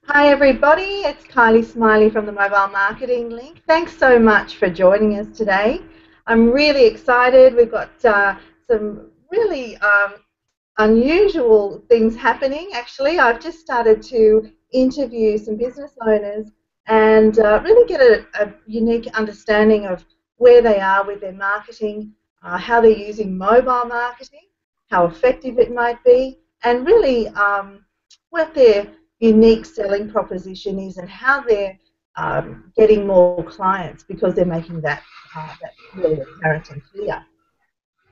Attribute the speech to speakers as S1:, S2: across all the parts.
S1: Hi everybody, it's Kylie Smiley from the Mobile Marketing Link. Thanks so much for joining us today. I'm really excited. We've got some really unusual things happening actually. I've just started to interview some business owners and really get a unique understanding of where they are with their marketing, how they're using mobile marketing, how effective it might be, and really what their unique selling proposition is and how they're getting more clients because they're making that really apparent and clear.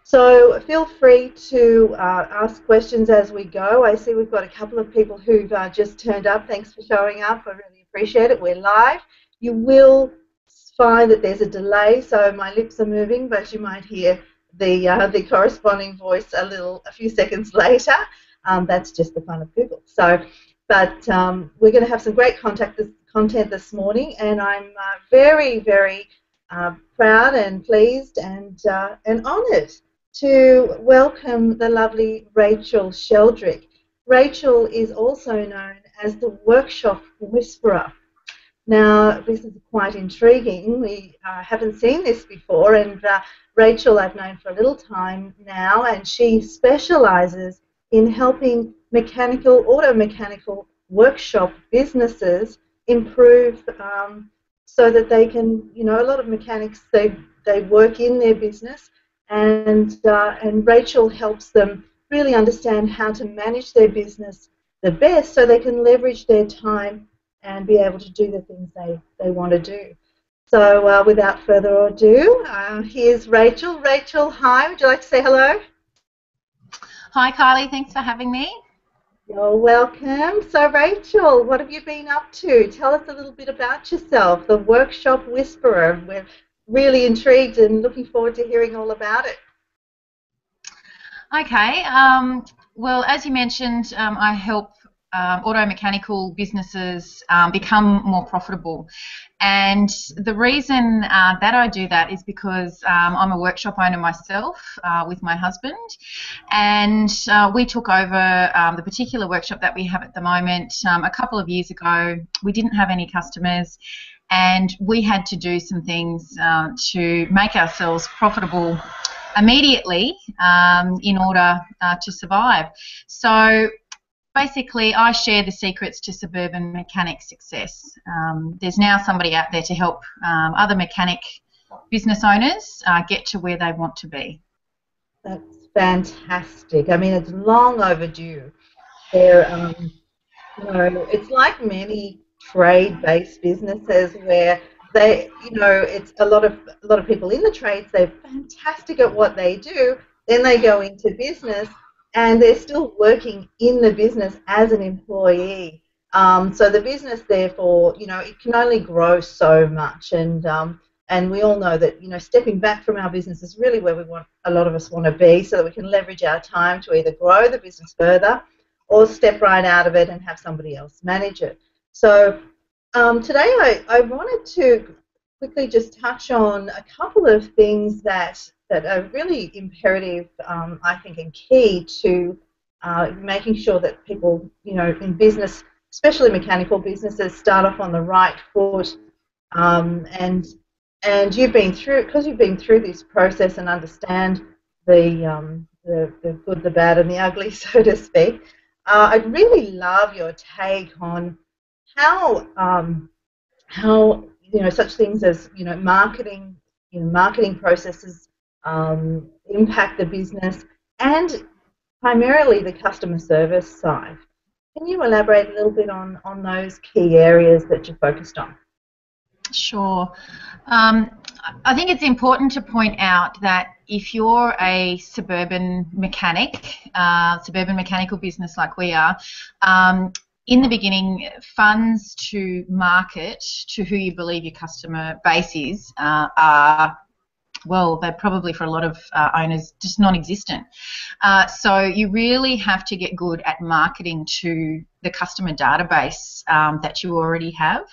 S1: So feel free to ask questions as we go. I see we've got a couple of people who've just turned up. Thanks for showing up. I really appreciate it. We're live. You will find that there's a delay, so my lips are moving, but you might hear the corresponding voice a few seconds later. That's just the fun of Google. But we're going to have some great content this morning, and I'm very, very proud and pleased and honoured to welcome the lovely Rachael Sheldrick. Rachael is also known as the Workshop Whisperer. Now, this is quite intriguing. We haven't seen this before, and Rachael I've known for a little time now, and she specialises in helping auto mechanical workshop businesses improve so that they can, a lot of mechanics, they work in their business, and Rachael helps them really understand how to manage their business the best so they can leverage their time and be able to do the things they want to do. So without further ado, here's Rachael. Rachael, hi, would you like to say hello?
S2: Hi Kylie, thanks for having me.
S1: You're welcome. So Rachael, what have you been up to? Tell us a little bit about yourself, the Workshop Whisperer. We're really intrigued and looking forward to hearing all about it.
S2: Okay, well, as you mentioned, I help auto mechanical businesses become more profitable, and the reason that I do that is because I'm a workshop owner myself with my husband, and we took over the particular workshop that we have at the moment a couple of years ago. We didn't have any customers, and we had to do some things to make ourselves profitable immediately in order to survive. So basically, I share the secrets to suburban mechanic success. There's now somebody out there to help other mechanic business owners get to where they want to be.
S1: That's fantastic. I mean, it's long overdue. It's like many trade-based businesses where it's a lot of people in the trades. They're fantastic at what they do. Then they go into business, and they're still working in the business as an employee. So the business, therefore, it can only grow so much, and we all know that stepping back from our business is really where a lot of us want to be, so that we can leverage our time to either grow the business further or step right out of it and have somebody else manage it. So today I wanted to quickly just touch on a couple of things that are really imperative, I think, and key to making sure that people, in business, especially mechanical businesses, start off on the right foot. And you've been through this process and understand the good, the bad, and the ugly, so to speak. I'd really love your take on how such things as marketing processes impact the business, and primarily the customer service side. Can you elaborate a little bit on those key areas that you're focused on?
S2: Sure. I think it's important to point out that if you're a suburban mechanical business like we are, in the beginning, funds to market to who you believe your customer base is are, well, they're probably for a lot of owners just non-existent. So you really have to get good at marketing to the customer database that you already have.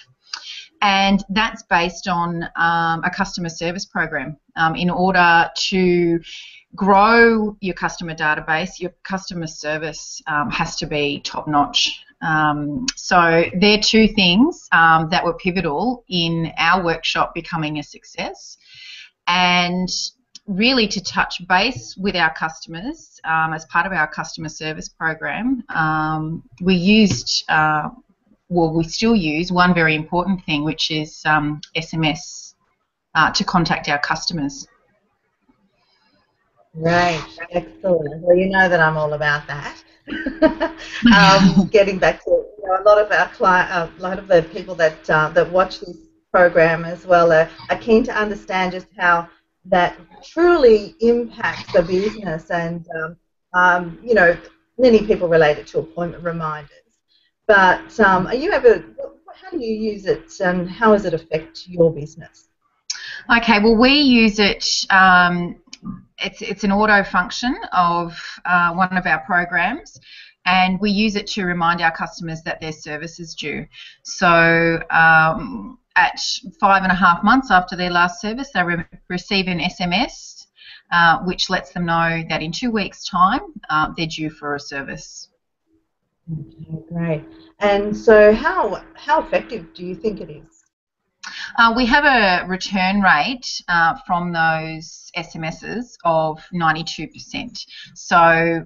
S2: And that's based on a customer service program. In order to grow your customer database, your customer service has to be top-notch. So they're two things that were pivotal in our workshop becoming a success. And really to touch base with our customers as part of our customer service program, we used, we still use one very important thing, which is SMS to contact our customers.
S1: Right, excellent. Well, you know that I'm all about that. Getting back to a lot of our a lot of the people that that watch this program as well are keen to understand just how that truly impacts the business, and many people relate it to appointment reminders. But are you ever? How do you use it, and how does it affect your business?
S2: Okay, well, we use it. It's an auto function of one of our programs, and we use it to remind our customers that their service is due. So at 5.5 months after their last service, they receive an SMS which lets them know that in 2 weeks' time they're due for a service.
S1: Okay, great. And so how effective do you think it is?
S2: We have a return rate from those SMSs of 92%. So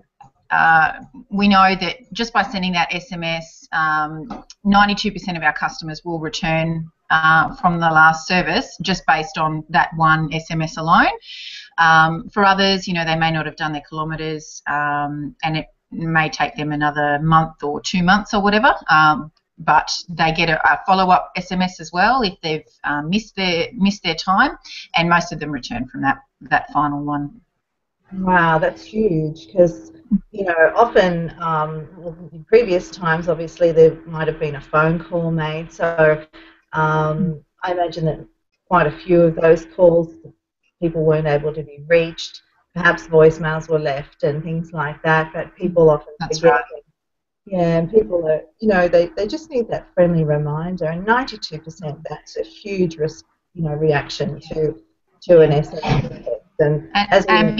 S2: we know that just by sending that SMS, 92% of our customers will return from the last service just based on that one SMS alone. For others, they may not have done their kilometres, and it may take them another month or 2 months or whatever. But they get a follow-up SMS as well if they've missed their time, and most of them return from that final one.
S1: Wow, that's huge, because often in previous times, obviously there might have been a phone call made, so I imagine that quite a few of those calls people weren't able to be reached. Perhaps voicemails were left and things like that, but people often forget. Right. Yeah, and people are, they just need that friendly reminder, and 92%, that's a huge reaction to an SMS.
S2: And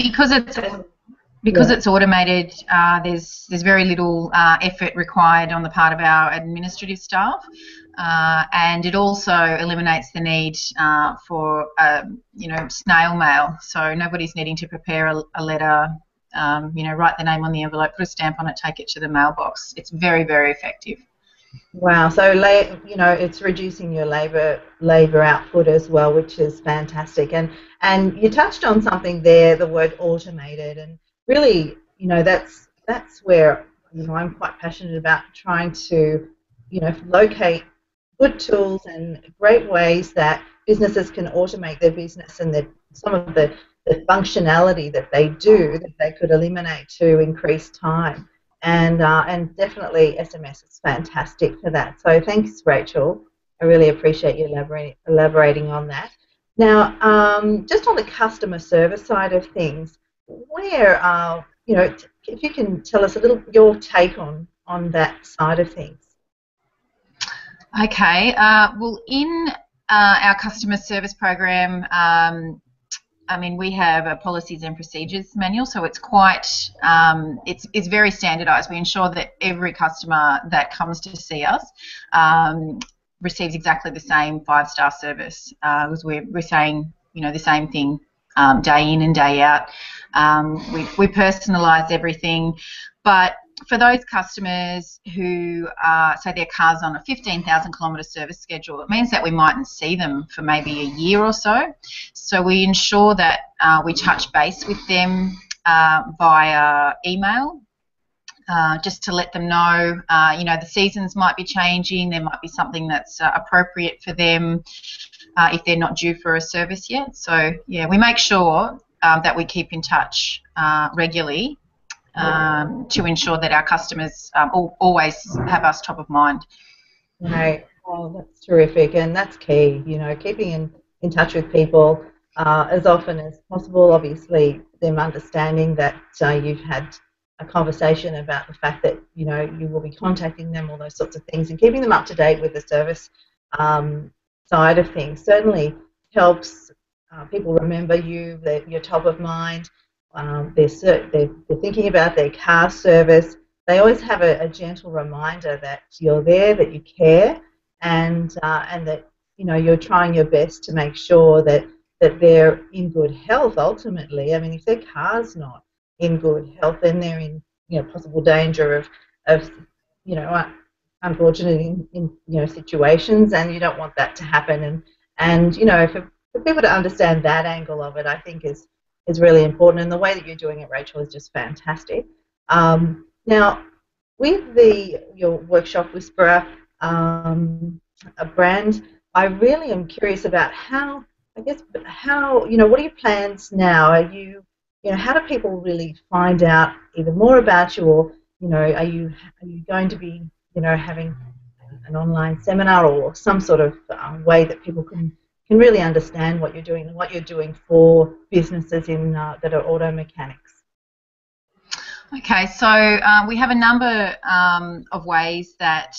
S2: because it's automated, there's very little effort required on the part of our administrative staff, and it also eliminates the need for snail mail. So nobody's needing to prepare a letter. Write the name on the envelope, put a stamp on it, take it to the mailbox. It's very, very effective.
S1: Wow. So, it's reducing your labour output as well, which is fantastic. And you touched on something there, the word automated, and really, that's where I'm quite passionate about trying to, locate good tools and great ways that businesses can automate their business, and some of the functionality that they do that they could eliminate to increase time, and definitely SMS is fantastic for that. So thanks, Rachel. I really appreciate you elaborating on that. Now, just on the customer service side of things, where if you can tell us a little your take on that side of things.
S2: Okay. Well, in our customer service program, we have a policies and procedures manual, so it's quite, it's very standardised. We ensure that every customer that comes to see us receives exactly the same 5-star service, because we're saying, the same thing day in and day out. We personalise everything, but for those customers who say their car's on a 15,000 kilometre service schedule, it means that we mightn't see them for maybe a year or so. So we ensure that we touch base with them via email, just to let them know, the seasons might be changing, there might be something that's appropriate for them if they're not due for a service yet. So, yeah, we make sure that we keep in touch regularly to ensure that our customers always have us top of mind.
S1: Right. Oh, that's terrific, and that's key. Keeping in touch with people as often as possible. Obviously, them understanding that you've had a conversation about the fact that you will be contacting them, all those sorts of things, and keeping them up to date with the service side of things certainly helps people remember you. That you're top of mind. They're thinking about their car service, they always have a gentle reminder that you're there, that you care, and that you're trying your best to make sure that they're in good health. Ultimately, I mean, if their car's not in good health, then they're in possible danger of unfortunate in situations, and you don't want that to happen. And for people to understand that angle of it, I think is really important. And the way that you're doing it, Rachel, is just fantastic. Now, with your Workshop Whisperer a brand, I really am curious about how what are your plans now? Are how do people really find out even more about you, or are you going to be having an online seminar or some sort of way that people can really understand what you're doing and what you're doing for businesses that are auto mechanics?
S2: Okay, so we have a number of ways that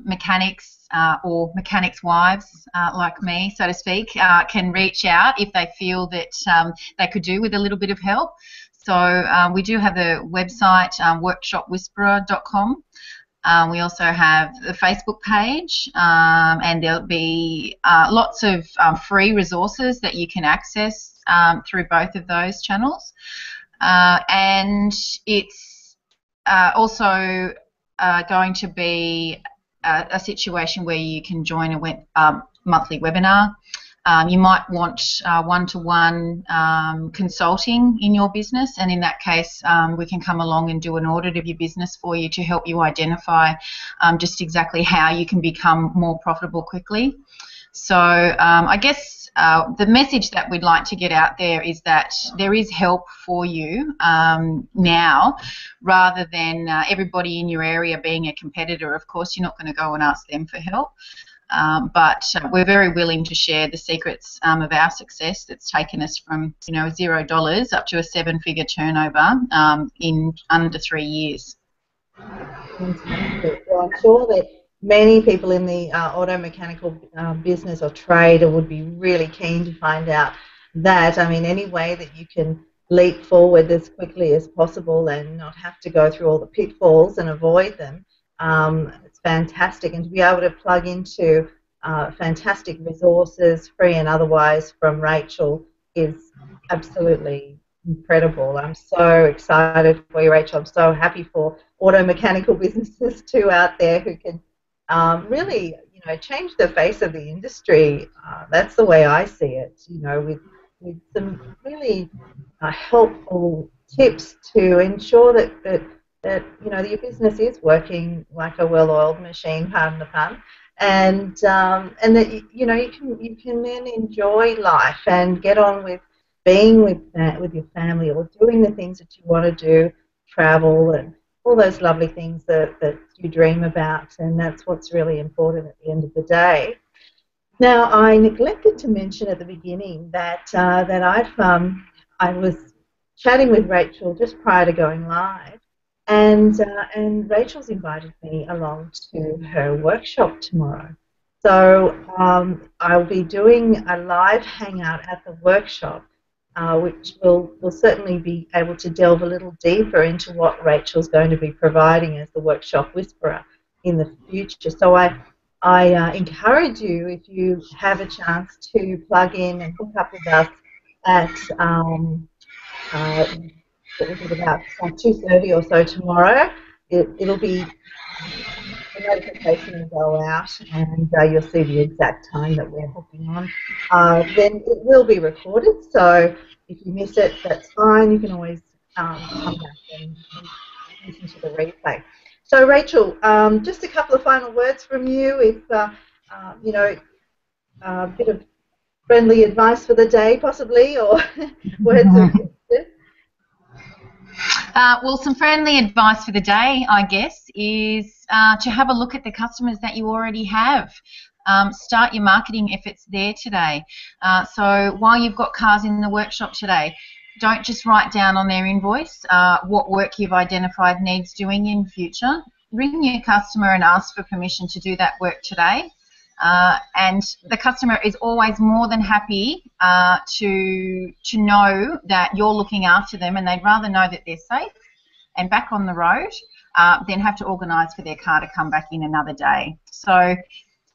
S2: mechanics or mechanics' wives, like me, so to speak, can reach out if they feel that they could do with a little bit of help. So we do have a website, workshopwhisperer.com. We also have the Facebook page, and there'll be lots of free resources that you can access through both of those channels. And it's also going to be a situation where you can join a monthly webinar. You might want one-to-one consulting in your business, and in that case we can come along and do an audit of your business for you to help you identify just exactly how you can become more profitable quickly. So I guess the message that we'd like to get out there is that there is help for you now, rather than everybody in your area being a competitor. Of course, you're not going to go and ask them for help. But we're very willing to share the secrets of our success that's taken us from $0 up to a 7-figure turnover in under 3 years.
S1: Fantastic. Well, I'm sure that many people in the auto mechanical business or trade would be really keen to find out that. I mean, any way that you can leap forward as quickly as possible and not have to go through all the pitfalls and avoid them, it's fantastic. And to be able to plug into fantastic resources, free and otherwise, from Rachel is absolutely incredible. I'm so excited for you, Rachel. I'm so happy for auto mechanical businesses too out there who can really change the face of the industry. That's the way I see it, with some really helpful tips to ensure that your business is working like a well-oiled machine, pardon the pun, and that you can then enjoy life and get on with being with your family, or doing the things that you want to do, travel and all those lovely things that you dream about. And that's what's really important at the end of the day. Now, I neglected to mention at the beginning that I was chatting with Rachel just prior to going live, and Rachel's invited me along to her workshop tomorrow. So I'll be doing a live hangout at the workshop, which will certainly be able to delve a little deeper into what Rachel's going to be providing as the Workshop Whisperer in the future. So I encourage you, if you have a chance, to plug in and hook up with us at about 2:30 or so tomorrow. It'll be, the notification will go out, and you'll see the exact time that we're hooking on. Then it will be recorded, so if you miss it, that's fine. You can always come back and listen to the replay. So, Rachel, just a couple of final words from you. If a bit of friendly advice for the day, possibly, or words of wisdom.
S2: Well, some friendly advice for the day, I guess, is to have a look at the customers that you already have. Start your marketing efforts there today. So while you've got cars in the workshop today, don't just write down on their invoice what work you've identified needs doing in future. Ring your customer and ask for permission to do that work today. And the customer is always more than happy to know that you're looking after them, and they'd rather know that they're safe and back on the road then have to organise for their car to come back in another day. So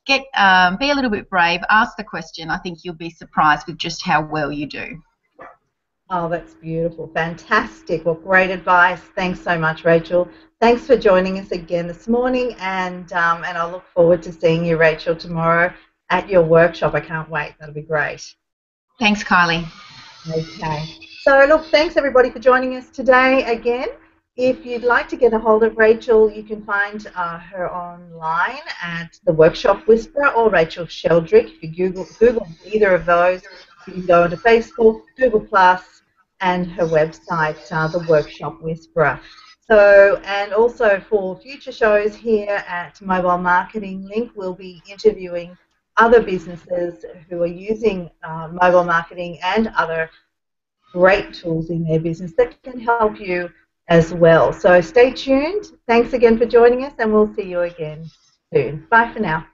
S2: be a little bit brave, ask the question. I think you'll be surprised with just how well you do.
S1: Oh, that's beautiful. Fantastic. Well, great advice. Thanks so much, Rachel. Thanks for joining us again this morning, and I look forward to seeing you, Rachel, tomorrow at your workshop. I can't wait. That'll be great.
S2: Thanks, Kylie.
S1: Okay. So, look, thanks everybody for joining us today again. If you'd like to get a hold of Rachel, you can find her online at the Workshop Whisperer or Rachael Sheldrick. If you Google either of those, you can go onto Facebook, Google Plus, and her website, the Workshop Whisperer. So, and also for future shows here at Mobile Marketing Link, we'll be interviewing other businesses who are using mobile marketing and other great tools in their business that can help you as well. So stay tuned. Thanks again for joining us, and we'll see you again soon. Bye for now.